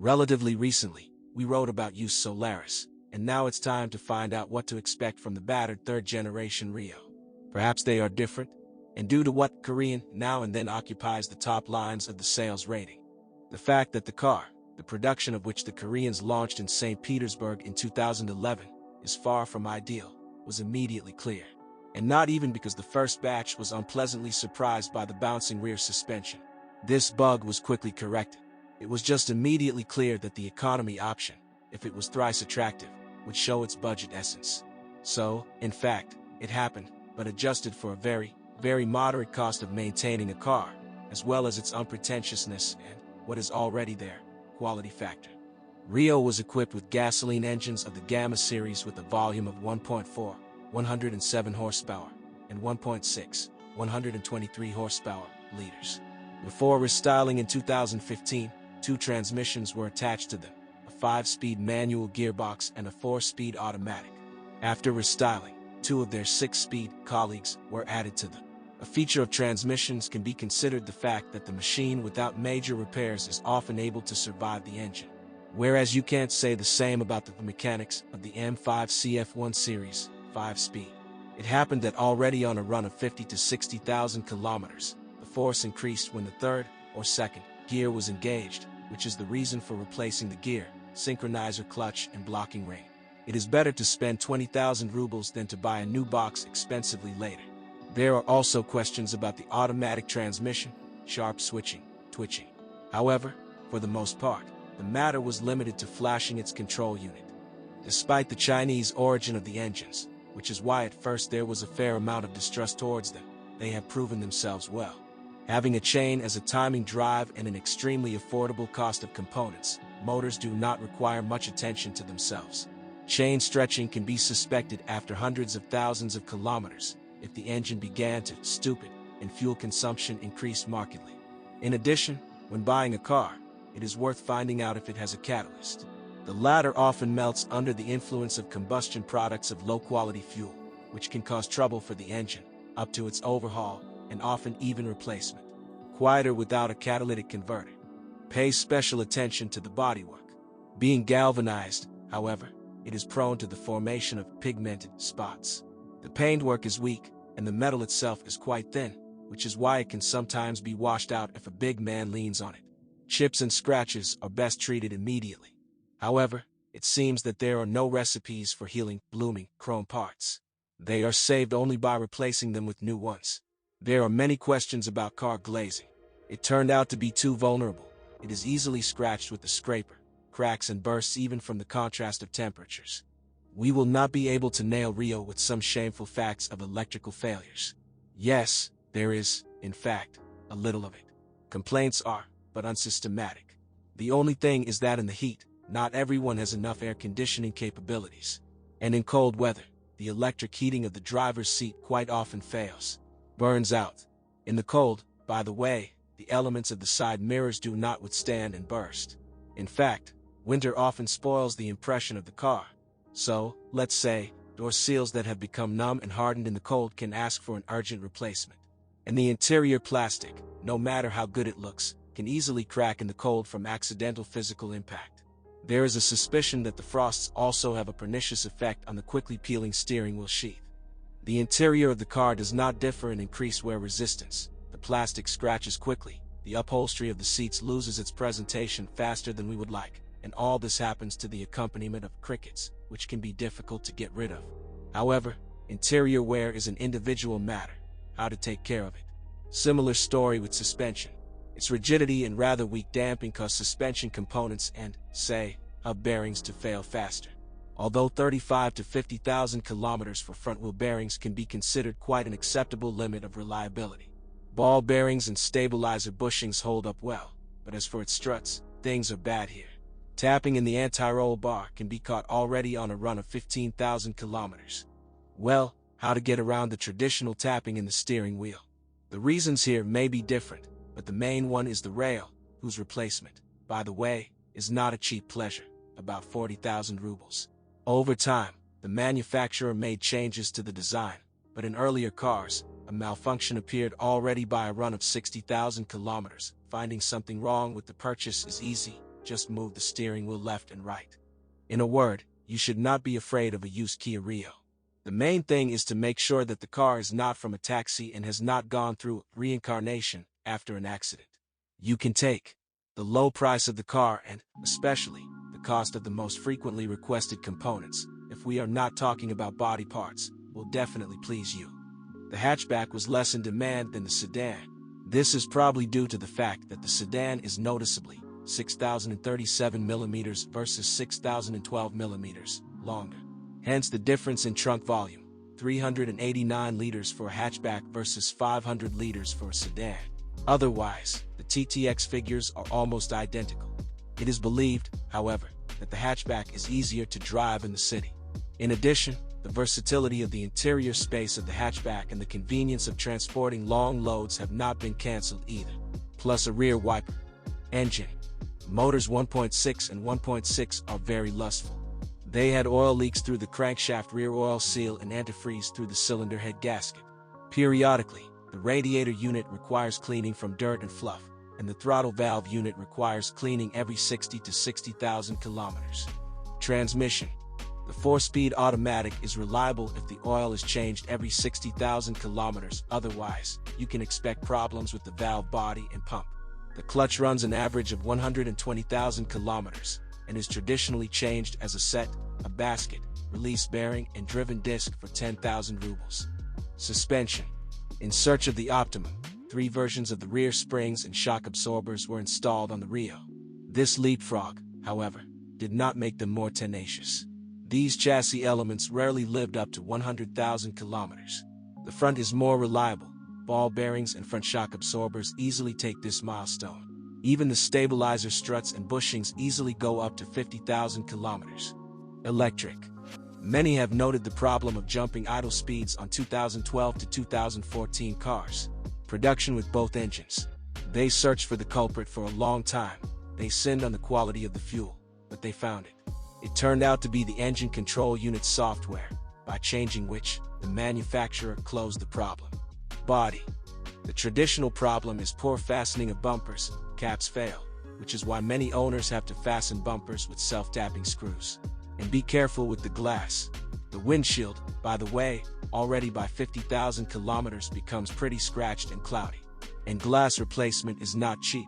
Relatively recently, we wrote about used Solaris, and now it's time to find out what to expect from the battered third-generation Rio. Perhaps they are different, and due to what Korean now and then occupies the top lines of the sales rating. The fact that the car, the production of which the Koreans launched in St. Petersburg in 2011, is far from ideal, was immediately clear. And not even because the first batch was unpleasantly surprised by the bouncing rear suspension. This bug was quickly corrected. It was just immediately clear that the economy option, if it was thrice attractive, would show its budget essence. So, in fact, it happened, but adjusted for a very, very moderate cost of maintaining a car, as well as its unpretentiousness and, what is already there, quality factor. Rio was equipped with gasoline engines of the Gamma series with a volume of 1.4, 107 horsepower, and 1.6, 123 horsepower, liters. Before restyling in 2015, two transmissions were attached to them, a 5-speed manual gearbox and a 4-speed automatic. After restyling, two of their 6-speed colleagues were added to them. A feature of transmissions can be considered the fact that the machine without major repairs is often able to survive the engine. Whereas you can't say the same about the mechanics of the M5 CF1 series, 5-speed. It happened that already on a run of 50 to 60,000 kilometers, the force increased when the third, or second, gear was engaged, which is the reason for replacing the gear, synchronizer clutch and blocking ring. It is better to spend 20,000 rubles than to buy a new box expensively later. There are also questions about the automatic transmission, sharp switching, twitching. However, for the most part, the matter was limited to flashing its control unit. Despite the Chinese origin of the engines, which is why at first there was a fair amount of distrust towards them, they have proven themselves well. Having a chain as a timing drive and an extremely affordable cost of components, motors do not require much attention to themselves. Chain stretching can be suspected after hundreds of thousands of kilometers, if the engine began to stupid and fuel consumption increased markedly. In addition, when buying a car, it is worth finding out if it has a catalyst. The latter often melts under the influence of combustion products of low-quality fuel, which can cause trouble for the engine, up to its overhaul, and often even replacement. Quieter without a catalytic converter. Pay special attention to the bodywork. Being galvanized, however, it is prone to the formation of pigmented spots. The paintwork is weak, and the metal itself is quite thin, which is why it can sometimes be washed out if a big man leans on it. Chips and scratches are best treated immediately. However, it seems that there are no recipes for healing blooming chrome parts. They are saved only by replacing them with new ones. There are many questions about car glazing. It turned out to be too vulnerable. It is easily scratched with the scraper, cracks and bursts even from the contrast of temperatures. We will not be able to nail Rio with some shameful facts of electrical failures. Yes, there is, in fact, a little of it. Complaints are, but unsystematic. The only thing is that in the heat, not everyone has enough air conditioning capabilities. And in cold weather, the electric heating of the driver's seat quite often fails, burns out. In the cold, by the way, the elements of the side mirrors do not withstand and burst. In fact, winter often spoils the impression of the car. So, let's say, door seals that have become numb and hardened in the cold can ask for an urgent replacement. And the interior plastic, no matter how good it looks, can easily crack in the cold from accidental physical impact. There is a suspicion that the frosts also have a pernicious effect on the quickly peeling steering wheel sheath. The interior of the car does not differ in increased wear resistance. The plastic scratches quickly, the upholstery of the seats loses its presentation faster than we would like, and all this happens to the accompaniment of crickets, which can be difficult to get rid of. However, interior wear is an individual matter, how to take care of it. Similar story with suspension. Its rigidity and rather weak damping cause suspension components and, say, hub bearings to fail faster. Although 35 to 50,000 kilometers for front wheel bearings can be considered quite an acceptable limit of reliability. Ball bearings and stabilizer bushings hold up well, but as for its struts, things are bad here. Tapping in the anti-roll bar can be caught already on a run of 15,000 kilometers. Well, how to get around the traditional tapping in the steering wheel? The reasons here may be different, but the main one is the rail, whose replacement, by the way, is not a cheap pleasure, about 40,000 rubles. Over time, the manufacturer made changes to the design, but in earlier cars, a malfunction appeared already by a run of 60,000 kilometers. Finding something wrong with the purchase is easy, just move the steering wheel left and right. In a word, you should not be afraid of a used Kia Rio. The main thing is to make sure that the car is not from a taxi and has not gone through reincarnation after an accident. You can take the low price of the car and, especially, the cost of the most frequently requested components, if we are not talking about body parts, will definitely please you. The hatchback was less in demand than the sedan. This is probably due to the fact that the sedan is noticeably 6,037 mm versus 6,012 mm longer. Hence the difference in trunk volume, 389 liters for a hatchback versus 500 liters for a sedan. Otherwise, the TTX figures are almost identical. It is believed, however, that the hatchback is easier to drive in the city. In addition, the versatility of the interior space of the hatchback and the convenience of transporting long loads have not been cancelled either. Plus a rear wiper. Engine. Motors 1.6 and 1.6 are very lustful. They had oil leaks through the crankshaft rear oil seal and antifreeze through the cylinder head gasket. Periodically, the radiator unit requires cleaning from dirt and fluff, and the throttle valve unit requires cleaning every 60 to 60,000 kilometers. Transmission. The 4-speed automatic is reliable if the oil is changed every 60,000 kilometers, otherwise, you can expect problems with the valve body and pump. The clutch runs an average of 120,000 kilometers, and is traditionally changed as a set, a basket, release bearing and driven disc for 10,000 rubles. Suspension. In search of the optimum, 3 versions of the rear springs and shock absorbers were installed on the Rio. This leapfrog, however, did not make them more tenacious. These chassis elements rarely lived up to 100,000 kilometers. The front is more reliable. Ball bearings and front shock absorbers easily take this milestone. Even the stabilizer struts and bushings easily go up to 50,000 kilometers. Electric. Many have noted the problem of jumping idle speeds on 2012 to 2014 cars. Production with both engines. They searched for the culprit for a long time. They sinned on the quality of the fuel, but they found it. It turned out to be the engine control unit software, by changing which, the manufacturer closed the problem. Body. The traditional problem is poor fastening of bumpers, caps fail, which is why many owners have to fasten bumpers with self-tapping screws. And be careful with the glass. The windshield, by the way, already by 50,000 kilometers becomes pretty scratched and cloudy. And glass replacement is not cheap.